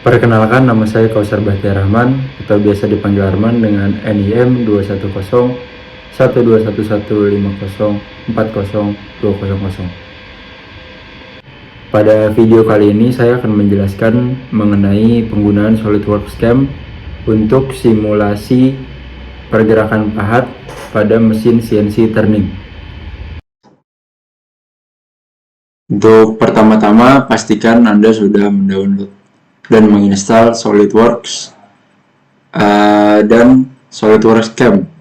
Perkenalkan, nama saya Kausar Bahtiar Rahman atau biasa dipanggil Arman dengan NIM 210 121504040. Pada video kali ini saya akan menjelaskan mengenai penggunaan SolidWorks CAM untuk simulasi pergerakan pahat pada mesin CNC turning. Untuk pertama-tama, pastikan Anda sudah mendownload dan menginstal SolidWorks dan SolidWorks CAM.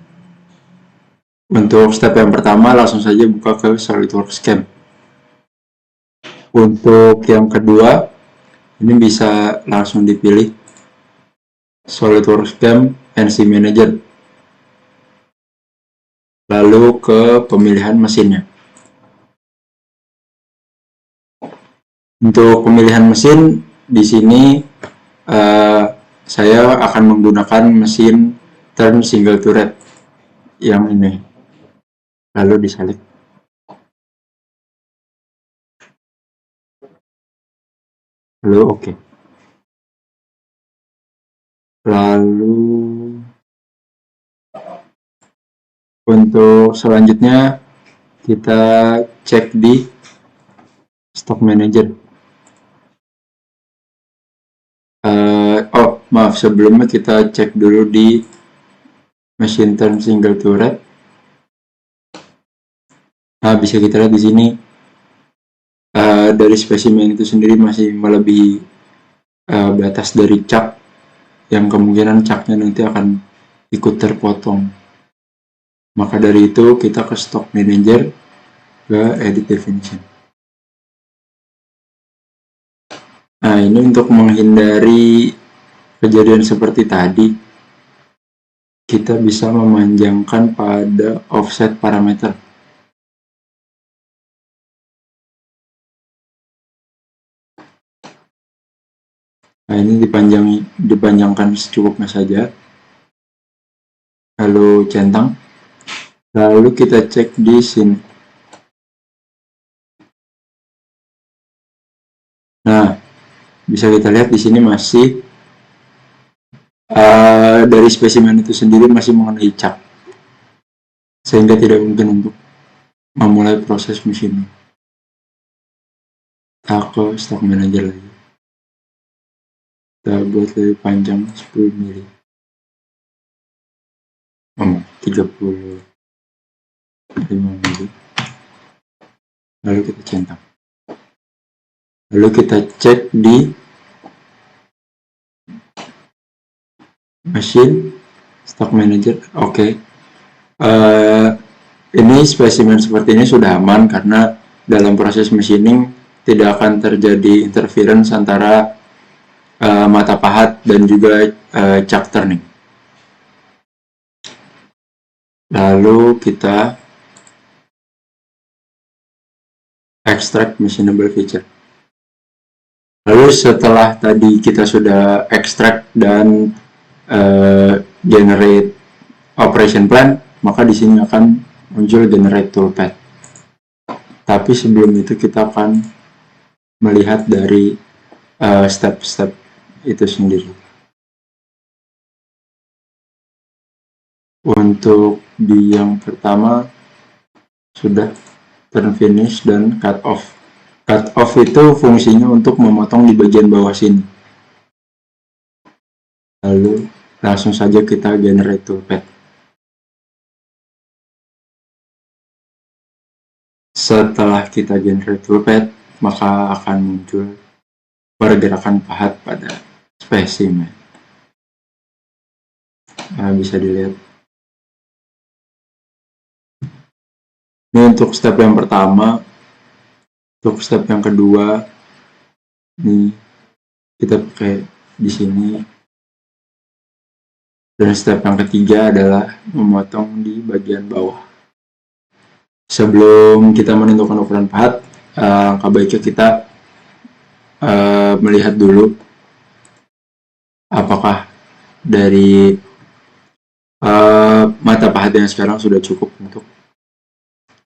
Untuk step yang pertama, langsung saja buka ke SolidWorks CAM. Untuk yang kedua, ini bisa langsung dipilih SolidWorks CAM NC Manager, lalu ke pemilihan mesinnya. Untuk pemilihan mesin, di sini saya akan menggunakan mesin turn single turret yang ini, lalu disalib. Lalu oke. Lalu untuk selanjutnya kita cek di Stock Manager. Maaf, sebelumnya kita cek dulu di mesin turn single turret. Nah, bisa kita lihat di sini dari spesimen itu sendiri masih melebihi batas dari cak, yang kemungkinan caknya nanti akan ikut terpotong. Maka dari itu kita ke Stock Manager, ke Edit Definition. Nah, ini untuk menghindari kejadian seperti tadi, kita bisa memanjangkan pada offset parameter. Nah, ini dipanjangkan secukupnya saja. Lalu centang. Lalu kita cek di sini. Nah, bisa kita lihat di sini masih dari spesimen itu sendiri masih mengenai cak, sehingga tidak mungkin untuk memulai proses mesin. Kita ke Stock Manager lagi. Kita buat lebih panjang 10 mili. 35 mili. Lalu kita centang. Lalu kita cek di mesin Stock Manager. Oke. Ini spesimen seperti ini sudah aman karena dalam proses machining tidak akan terjadi interference antara mata pahat dan juga cak turning. Lalu kita extract machinable feature. Lalu setelah tadi kita sudah extract dan generate operation plan, maka di sini akan muncul generate toolpath. Tapi sebelum itu kita akan melihat dari step-step itu sendiri. Untuk di yang pertama sudah turn finish dan cut off. Cut off itu fungsinya untuk memotong di bagian bawah sini. Lalu langsung saja kita generate toolpath. Setelah kita generate toolpath, maka akan muncul pergerakan pahat pada spesimen. Nah, bisa dilihat. Ini untuk step yang pertama. Untuk step yang kedua, ini kita pakai di sini. Dan step yang ketiga adalah memotong di bagian bawah. Sebelum kita menentukan ukuran pahat, angka baiknya kita melihat dulu apakah dari mata pahat yang sekarang sudah cukup untuk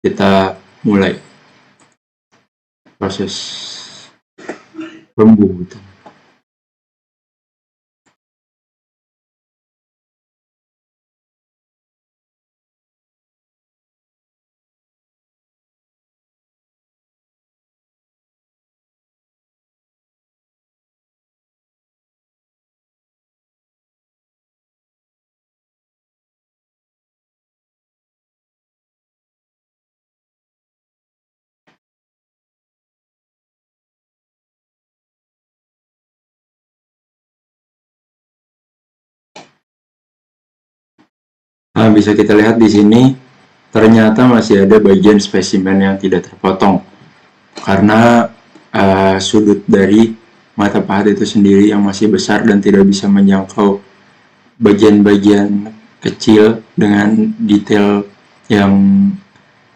kita mulai proses pembuatan. Nah, bisa kita lihat di sini ternyata masih ada bagian spesimen yang tidak terpotong karena sudut dari mata pahat itu sendiri yang masih besar dan tidak bisa menjangkau bagian-bagian kecil dengan detail yang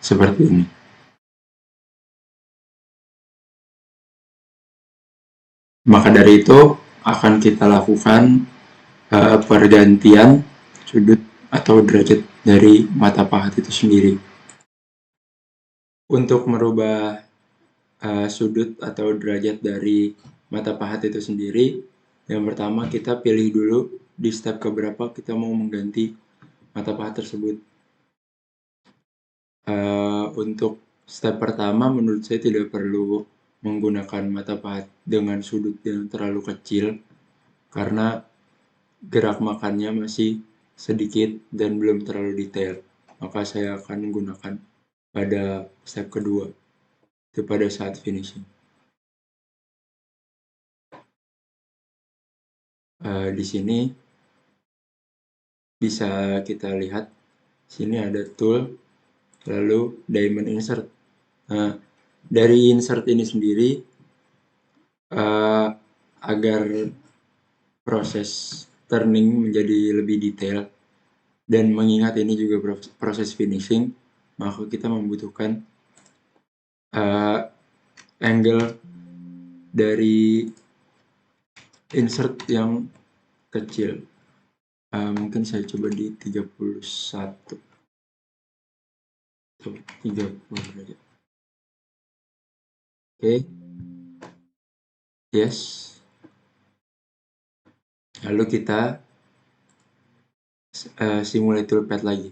seperti ini. Maka dari itu akan kita lakukan pergantian sudut atau derajat dari mata pahat itu sendiri. Untuk merubah sudut atau derajat dari mata pahat itu sendiri, yang pertama kita pilih dulu di step keberapa kita mau mengganti mata pahat tersebut. Untuk step pertama menurut saya tidak perlu menggunakan mata pahat dengan sudut yang terlalu kecil karena gerak makannya masih sedikit dan belum terlalu detail. Maka saya akan menggunakan pada step kedua, itu pada saat finishing. Di sini bisa kita lihat, sini ada tool, lalu diamond insert. Nah, dari insert ini sendiri, agar proses turning menjadi lebih detail dan mengingat ini juga proses finishing, maka kita membutuhkan angle dari insert yang kecil. Mungkin saya coba di 31 atau 30 aja. Oke. Yes. Lalu kita simulate toolpath lagi.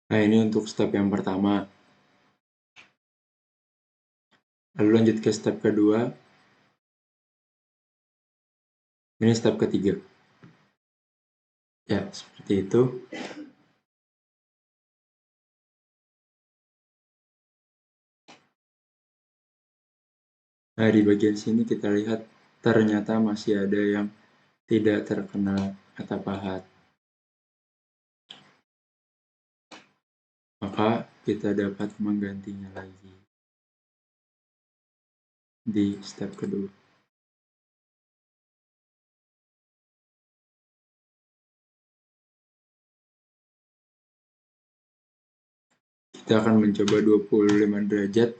Nah, ini untuk step yang pertama. Lalu lanjut ke step kedua. Ini step ketiga. Ya, seperti itu. Nah, di bagian sini kita lihat ternyata masih ada yang tidak terkena mata pahat. Maka kita dapat menggantinya lagi di step kedua. Kita akan mencoba 25 derajat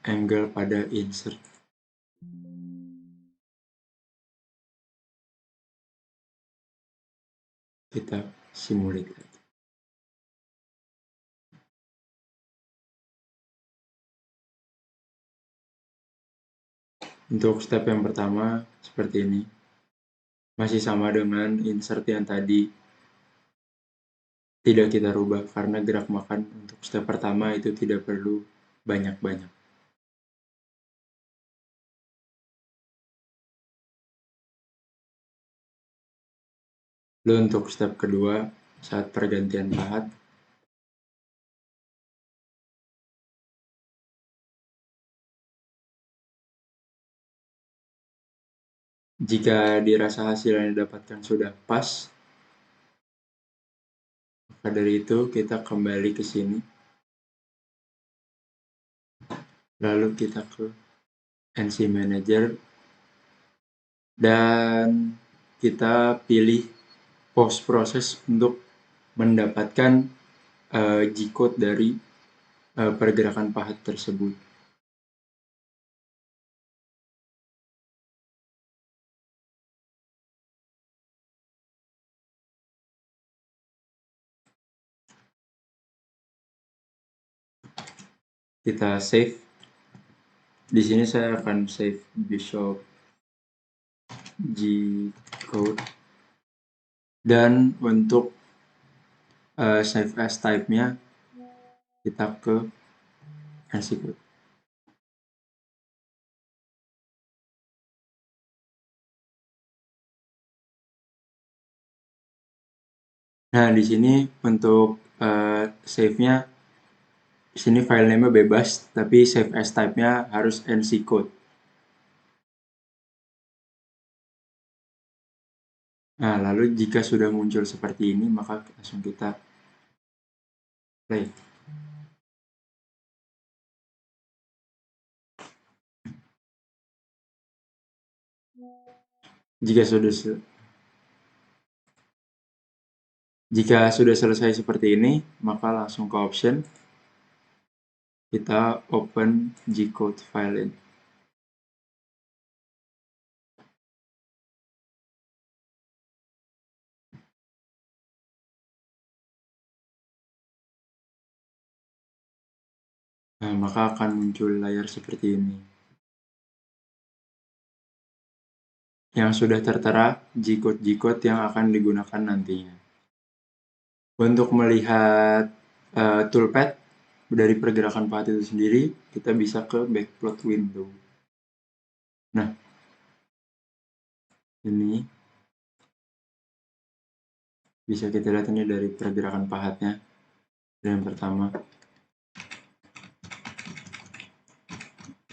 angle pada insert. Kita simulate lagi. Untuk step yang pertama seperti ini. Masih sama dengan insert yang tadi. Tidak kita rubah karena gerak makan untuk step pertama itu tidak perlu banyak-banyak. Lalu untuk step kedua, saat pergantian pahat, jika dirasa hasil yang didapatkan sudah pas, maka dari itu kita kembali ke sini. Lalu kita ke NC Manager dan kita pilih post process untuk mendapatkan G-code dari pergerakan pahat tersebut. Kita save. Di sini saya akan save Bishop G-code. Dan untuk save as type-nya kita ke NC code. Nah, di sini untuk save-nya, di sini file name-nya bebas, tapi save as type-nya harus NC code. Nah, lalu jika sudah muncul seperti ini, maka langsung kita play. Jika sudah selesai seperti ini, maka langsung ke option, kita open G-code file ini. Nah, maka akan muncul layar seperti ini. Yang sudah tertera G-code yang akan digunakan nantinya. Untuk melihat toolpad dari pergerakan path itu sendiri, kita bisa ke backplot window. Nah, ini bisa kita lihat ini dari pergerakan pathnya. Yang pertama,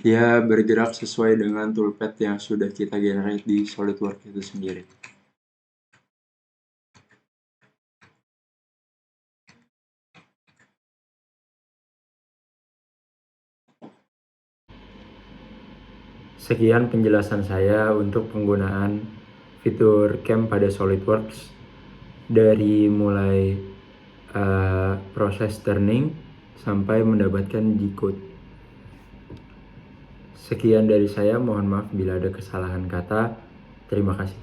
dia bergerak sesuai dengan toolpad yang sudah kita generate di SolidWorks itu sendiri. Sekian penjelasan saya untuk penggunaan fitur CAM pada SolidWorks dari mulai proses turning sampai mendapatkan G-code. Sekian dari saya, mohon maaf bila ada kesalahan kata. Terima kasih.